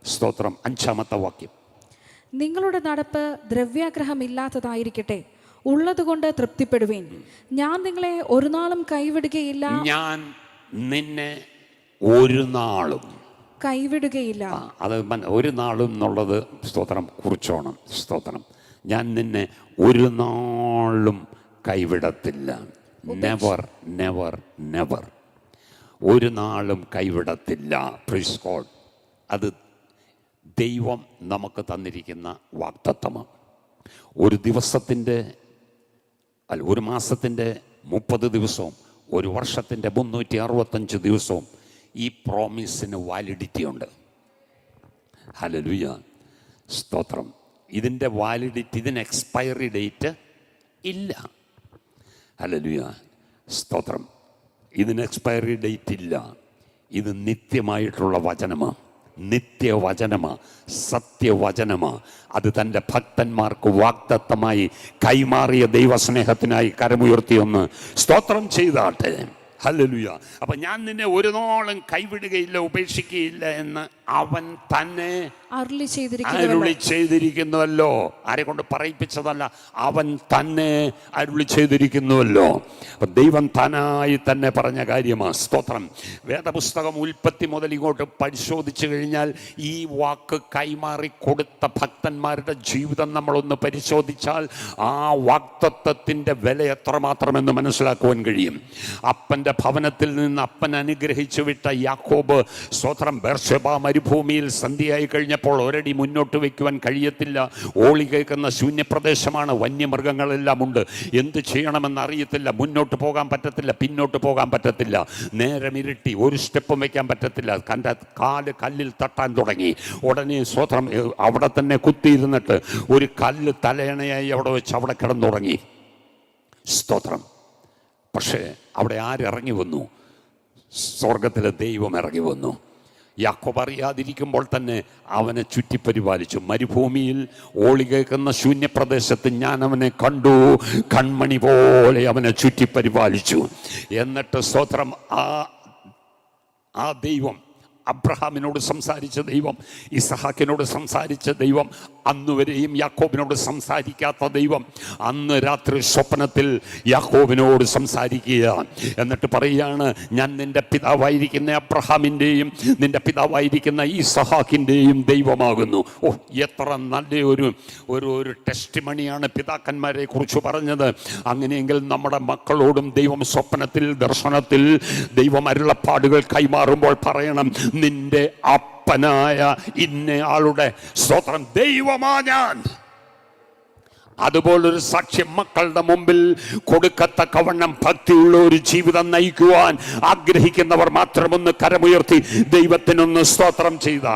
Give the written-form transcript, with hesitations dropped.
സ്തോത്രം 5-ാമത്തെ വാക്യം. നിങ്ങളുടെ നടപ്പ് ദ്രവ്യാഗ്രഹമില്ലാത്തതായിരിക്കട്ടെ, ഉള്ളതുകൊണ്ട് തൃപ്തിപ്പെടുവീൻ. ഞാൻ നിങ്ങളെ ഒരു നാളും കൈവിടുകയില്ല. ഞാൻ നിന്നെ ഒരു നാളും കൈവിടുകയില്ല. അത് ഒരു നാളും എന്നുള്ളത് സ്തോത്രം കുറിച്ചോണം. സ്തോത്രം, ഞാൻ നിന്നെ ഒരു നാളും കൈവിടത്തില്ല. നെവർ നെവർ നെവർ, ഒരു നാളും കൈവിടത്തില്ല. Praise God. അത് ദൈവം നമുക്ക് തന്നിരിക്കുന്ന വാഗ്ദത്തമാണ്. ഒരു ദിവസത്തിൻ്റെ ഒരു മാസത്തിൻ്റെ 30 ദിവസവും ഒരു വർഷത്തിൻ്റെ 365 ദിവസവും ഈ പ്രോമിസിന് വാലിഡിറ്റി ഉണ്ട്. ഹല്ലേലൂയ, സ്തോത്രം. ഇതിൻ്റെ വാലിഡിറ്റി, ഇതിന് എക്സ്പയറി ഡേറ്റ് ഇല്ല. ഹല്ലേലൂയ, സ്തോത്രം. ഇതിന് എക്സ്പയറി ഡേറ്റ് ഇല്ല. ഇത് നിത്യമായിട്ടുള്ള വചനമാണ്, നിത്യവചനമാ, സത്യവചനമാ. അത് തൻ്റെ ഭക്തന്മാർക്ക് വാഗ്ദത്തമായി കൈമാറിയ ദൈവസ്നേഹത്തിനായി കരമുയർത്തിയൊന്ന് സ്തോത്രം ചെയ്താട്ടെ. ഹല്ലേലൂയ. അപ്പം ഞാൻ നിന്നെ ഒരു നാളും കൈവിടുകയില്ല, ഉപേക്ഷിക്കുകയില്ല എന്ന് അവൻ തന്നെ അരുളി ചെയ്തിരിക്കുന്നുവല്ലോ. ആരെ കൊണ്ട് പറയിപ്പിച്ചതല്ല, അവൻ തന്നെ അരുളി ചെയ്തിരിക്കുന്നുവല്ലോ. അപ്പം ദൈവം താനായി തന്നെ പറഞ്ഞ കാര്യമാണ്. സ്തോത്രം. വേദപുസ്തകം ഉൽപ്പത്തി മുതൽ ഇങ്ങോട്ട് പരിശോധിച്ചു കഴിഞ്ഞാൽ ഈ വാക്ക് കൈമാറി കൊടുത്ത ഭക്തന്മാരുടെ ജീവിതം നമ്മളൊന്ന് പരിശോധിച്ചാൽ ആ വാഗ്ദത്തത്തിൻ്റെ വില എത്രമാത്രമെന്ന് മനസ്സിലാക്കുവാൻ കഴിയും. അപ്പൻ്റെ ഭവനത്തിൽ നിന്ന് അപ്പൻ അനുഗ്രഹിച്ചു വിട്ട യാക്കോബ്, സ്തോത്രം, ബേർശേബ മരുഭൂമിയിൽ സന്ധ്യയായി കഴിഞ്ഞപ്പോൾ ഒരടി മുന്നോട്ട് വയ്ക്കുവാൻ കഴിയത്തില്ല. ഓളി കേൾക്കുന്ന ശൂന്യപ്രദേശമാണ്, വന്യമൃഗങ്ങളെല്ലാം ഉണ്ട്. എന്ത് ചെയ്യണമെന്ന് അറിയത്തില്ല. മുന്നോട്ട് പോകാൻ പറ്റത്തില്ല, പിന്നോട്ട് പോകാൻ പറ്റത്തില്ല. നേരം ഇരുട്ടി, ഒരു സ്റ്റെപ്പും വയ്ക്കാൻ പറ്റത്തില്ല. കാല് കല്ലിൽ തട്ടാൻ തുടങ്ങി. ഉടനെ സ്തോത്രം അവിടെ തന്നെ കുത്തിയിരുന്നിട്ട് ഒരു കല്ല് തലയണയായി അവിടെ വെച്ച് അവിടെ കിടന്നുറങ്ങി. സ്തോത്രം. പക്ഷേ അവിടെ ആരിറങ്ങി വന്നു? സ്വർഗത്തിലെ ദൈവം ഇറങ്ങി വന്നു. യാക്കോബ് അറിയാതിരിക്കുമ്പോൾ തന്നെ അവനെ ചുറ്റിപ്പരിപാലിച്ചു. മരുഭൂമിയിൽ ഓളി കേൾക്കുന്ന ശൂന്യപ്രദേശത്ത് ഞാൻ അവനെ കണ്ടു, കൺമണി പോലെ അവനെ ചുറ്റിപ്പരിപാലിച്ചു. എന്നിട്ട് സ്തോത്രം, ആ ദൈവം അബ്രഹാമിനോട് സംസാരിച്ച ദൈവം, ഇസഹാക്കിനോട് സംസാരിച്ച ദൈവം, അന്നുവരെയും യാക്കോബിനോട് സംസാരിക്കാത്ത ദൈവം അന്ന് രാത്രി സ്വപ്നത്തിൽ യാക്കോബിനോട് സംസാരിക്കുക. എന്നിട്ട് പറയുകയാണ്, ഞാൻ നിന്റെ പിതാവായിരിക്കുന്ന അബ്രഹാമിൻ്റെയും നിന്റെ പിതാവായിരിക്കുന്ന ഇസഹാക്കിൻ്റെയും ദൈവമാകുന്നു. ഓ, എത്ര നല്ല ഒരു ടെസ്റ്റിമണിയാണ് പിതാക്കന്മാരെ കുറിച്ച് പറഞ്ഞത്. അങ്ങനെയെങ്കിൽ നമ്മുടെ മക്കളോടും ദൈവം സ്വപ്നത്തിൽ, ദർശനത്തിൽ ദൈവം അരുളപ്പാടുകൾ കൈമാറുമ്പോൾ പറയണം, നിന്റെ അപ്പനായ ഇന്നയാളുടെ സ്തോത്രം ദൈവമാ ഞാൻ. അതുപോലൊരു സാക്ഷ്യം മക്കളുടെ മുമ്പിൽ കൊടുക്കത്തക്കവണ്ണം ഭക്തിയുള്ള ഒരു ജീവിതം നയിക്കുവാൻ ആഗ്രഹിക്കുന്നവർ മാത്രമൊന്ന് കരമുയർത്തി ദൈവത്തിനൊന്ന് സ്തോത്രം ചെയ്താൽ